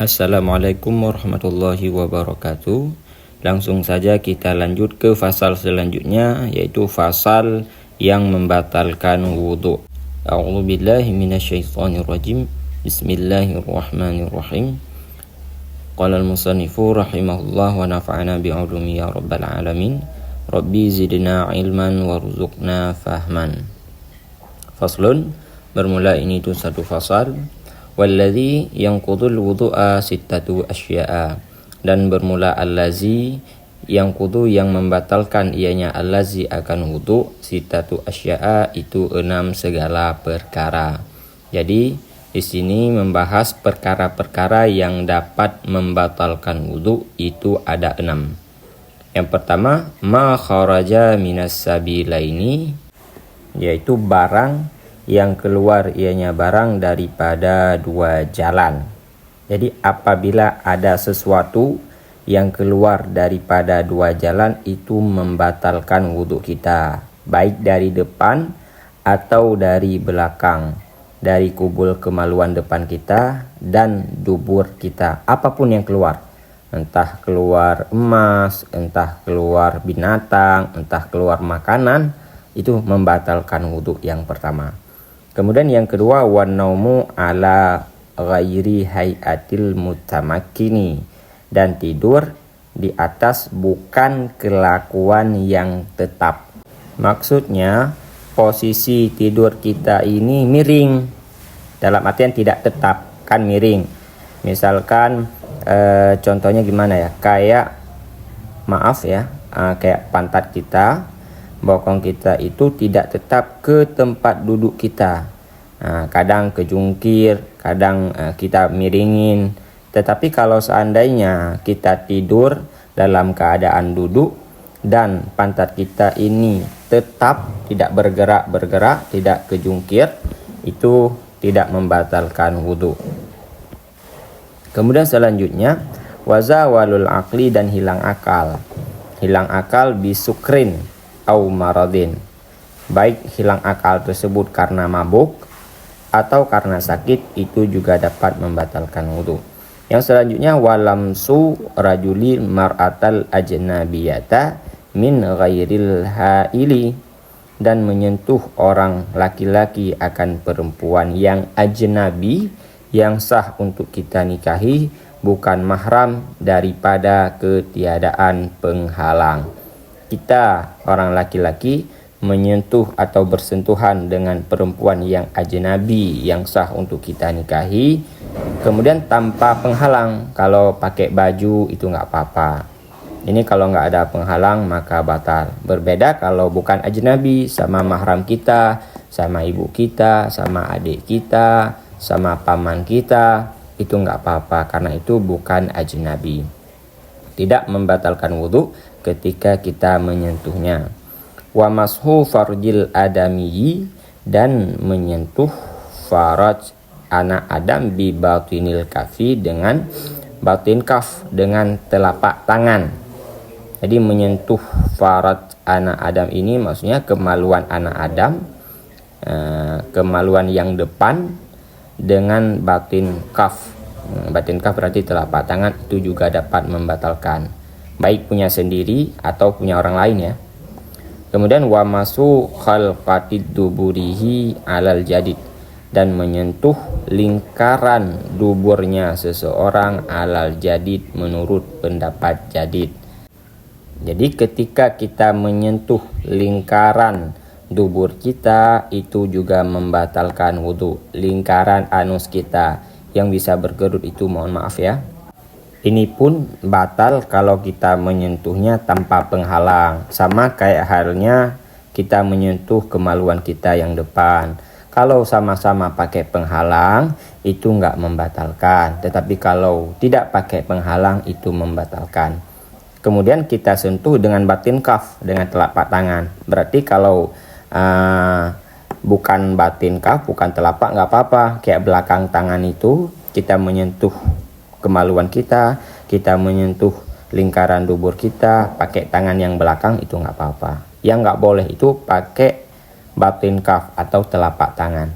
Assalamualaikum warahmatullahi wabarakatuh. Langsung saja kita lanjut ke fasal selanjutnya, yaitu fasal yang membatalkan wudhu. A'udzubillahi minasyaitonirrajim. Bismillahirrahmanirrahim. Qala al-musannifu rahimahullah wa nafa'ana bi'ulumi ya rabbal alamin. Rabbi zidna ilman warzuqna fahman. Faslun, bermula ini itu satu fasal. Walladzi yanqudul wudu'a sittatu asya'a, dan bermula allazi yang kudu yang membatalkan ianya allazi akan wudu, sittatu asya'a itu 6 segala perkara. Jadi di sini membahas perkara-perkara yang dapat membatalkan wudu, itu ada 6. Yang pertama, ma kharaja minas sabilaini, yaitu barang yang keluar ianya barang daripada 2 jalan. Jadi apabila ada sesuatu yang keluar daripada 2 jalan, itu membatalkan wudhu kita, baik dari depan atau dari belakang, dari kubul kemaluan depan kita dan dubur kita, apapun yang keluar, entah keluar emas, entah keluar binatang, entah keluar makanan, itu membatalkan wudhu yang pertama. Kemudian yang kedua, wanaumu ala ghairi hayatil mutamakkini, dan tidur di atas bukan kelakuan yang tetap. Maksudnya posisi tidur kita ini miring, dalam artian tidak tetap, kan miring. Misalkan contohnya gimana ya, kayak kayak pantat kita, bokong kita itu tidak tetap ke tempat duduk kita. Kadang kejungkir, kadang kita miringin. Tetapi kalau seandainya kita tidur dalam keadaan duduk dan pantat kita ini tetap tidak bergerak, tidak kejungkir, itu tidak membatalkan wudhu. Kemudian selanjutnya, wazawalul aqli, dan hilang akal. Hilang akal bisukrin au maradin, baik hilang akal tersebut karena mabuk atau karena sakit, itu juga dapat membatalkan wudhu. Yang selanjutnya, walamsu rajuli mar'atal ajnabiyata min ghairil haili, dan menyentuh orang laki-laki akan perempuan yang ajnabi, yang sah untuk kita nikahi, bukan mahram daripada ketiadaan penghalang. Kita orang laki-laki menyentuh atau bersentuhan dengan perempuan yang ajnabi, yang sah untuk kita nikahi, kemudian tanpa penghalang. Kalau pakai baju itu nggak apa-apa. Ini kalau nggak ada penghalang maka batal. Berbeda kalau bukan ajnabi, sama mahram kita, sama ibu kita, sama adik kita, sama paman kita, itu nggak apa-apa, karena itu bukan ajnabi. Tidak membatalkan wudhu ketika kita menyentuhnya. Wa mashu farjil adamiyyi, dan menyentuh faraj anak Adam bi batinil kafi, dengan batin kaf, dengan telapak tangan. Jadi menyentuh faraj anak Adam ini maksudnya kemaluan anak Adam, kemaluan yang depan, dengan batin kaf. Batin kaf berarti telapak tangan, itu juga dapat membatalkan, baik punya sendiri atau punya orang lain ya. Kemudian wa masu khalqatid duburihi alal jadid, dan menyentuh lingkaran duburnya seseorang alal jadid, menurut pendapat jadid. Jadi ketika kita menyentuh lingkaran dubur kita, itu juga membatalkan wudhu. Lingkaran anus kita yang bisa bergerut itu, mohon maaf ya, ini pun batal kalau kita menyentuhnya tanpa penghalang. Sama kayak halnya kita menyentuh kemaluan kita yang depan. Kalau sama-sama pakai penghalang, itu nggak membatalkan. Tetapi kalau tidak pakai penghalang, itu membatalkan. Kemudian kita sentuh dengan batin kaf, dengan telapak tangan. Berarti kalau bukan batin kaf, bukan telapak, nggak apa-apa. Kayak belakang tangan itu, kita menyentuh kemaluan kita, kita menyentuh lingkaran dubur kita pakai tangan yang belakang, itu nggak apa-apa. Yang nggak boleh itu pakai batin kaf atau telapak tangan.